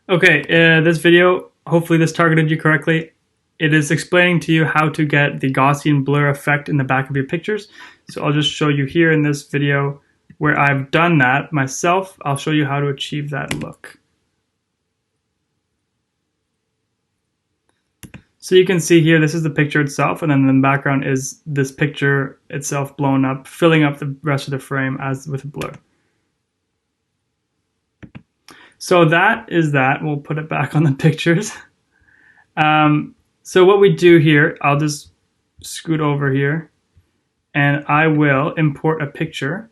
Okay, this video, hopefully this targeted you correctly. It is explaining to you how to get the Gaussian blur effect in the back of your pictures. So I'll just show you here in this video where I've done that myself. I'll show you how to achieve that look. So you can see here, this is the picture itself, and then in the background is this picture itself blown up, filling up the rest of the frame as with a blur. So that is that. We'll put it back on the pictures. So what we do here, I'll just scoot over here and I will import a picture.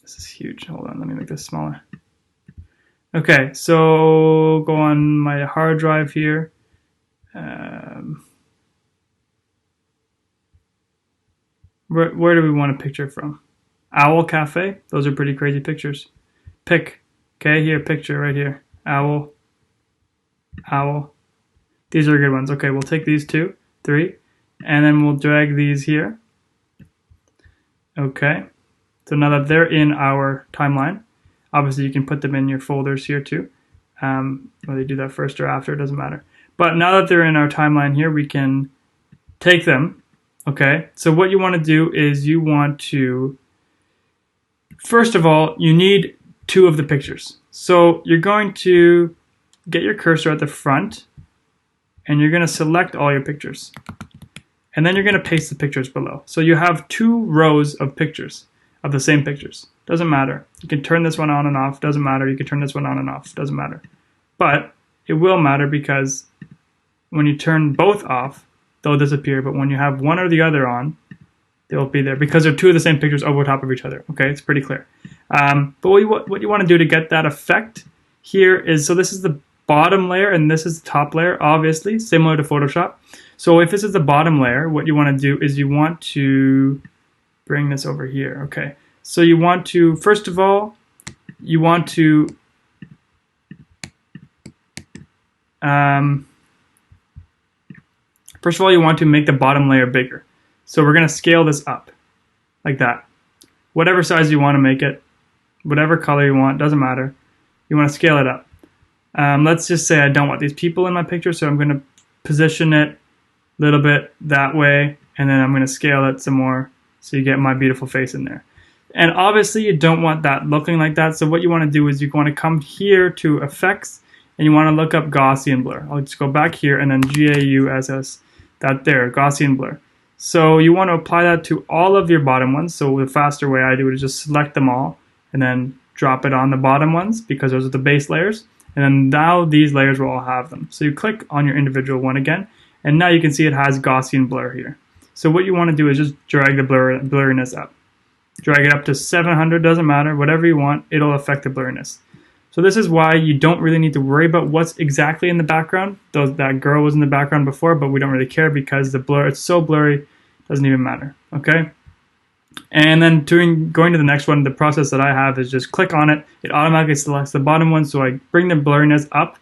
This is huge. Hold on, let me make this smaller. Okay, so go on my hard drive here. Where do we want a picture from? Owl Cafe. Those are pretty crazy pictures. Pick. Okay, here, picture right here. Owl. Owl. These are good ones. Okay, we'll take these 2, 3, and then we'll drag these here. Okay, so now that they're in our timeline, obviously you can put them in your folders here too. Whether you do that first or after, it doesn't matter. But now that they're in our timeline here, we can take them. Okay, so what you want to do is you want to, first of all, you need 2 of the pictures. So you're going to get your cursor at the front and you're going to select all your pictures. And then you're going to paste the pictures below. So you have 2 rows of pictures, of the same pictures. Doesn't matter. You can turn this one on and off. Doesn't matter. You can turn this one on and off. Doesn't matter. But it will matter because when you turn both off, they'll disappear. But when you have one or the other on, they'll be there because they're 2 of the same pictures over top of each other. Okay, it's pretty clear. But what you want to do to get that effect here is, so this is the bottom layer and this is the top layer, obviously, similar to Photoshop. So if this is the bottom layer, what you want to do is you want to bring this over here. Okay, so you want to, first of all, you want to make the bottom layer bigger. So we're going to scale this up like that. Whatever size you want to make it, whatever color you want, doesn't matter. You want to scale it up. Let's just say I don't want these people in my picture, so I'm going to position it a little bit that way, and then I'm going to scale it some more so you get my beautiful face in there. And obviously you don't want that looking like that, so what you want to do is you want to come here to Effects, and you want to look up Gaussian Blur. I'll just go back here and then GAUSS, that there, Gaussian Blur. So you want to apply that to all of your bottom ones. So the faster way I do it is just select them all and then drop it on the bottom ones because those are the base layers. And then now these layers will all have them. So you click on your individual one again, and now you can see it has Gaussian blur here. So what you want to do is just drag the blurriness up. Drag it up to 700, doesn't matter, whatever you want, it'll affect the blurriness. So this is why you don't really need to worry about what's exactly in the background. That girl was in the background before, but we don't really care because the blur, it's so blurry, doesn't even matter, okay? And then going to the next one, the process that I have is just click on it. It automatically selects the bottom one, so I bring the blurriness up,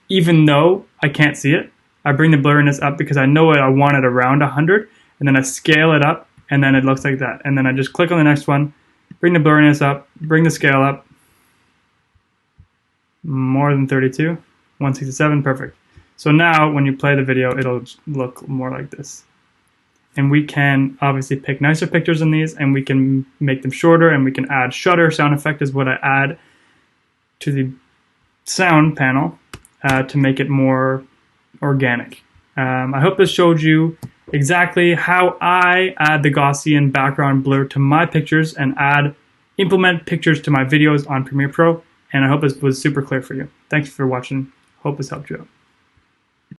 even though I can't see it. I bring the blurriness up because I know I want it around 100, and then I scale it up, and then it looks like that. And then I just click on the next one, bring the blurriness up, bring the scale up, more than 32, 167, perfect. So now when you play the video, it'll look more like this. And we can obviously pick nicer pictures in these, and we can make them shorter, and we can add shutter sound effect is what I add to the sound panel to make it more organic. I hope this showed you exactly how I add the Gaussian background blur to my pictures and implement pictures to my videos on Premiere Pro. And I hope this was super clear for you. Thanks for watching. Hope this helped you out.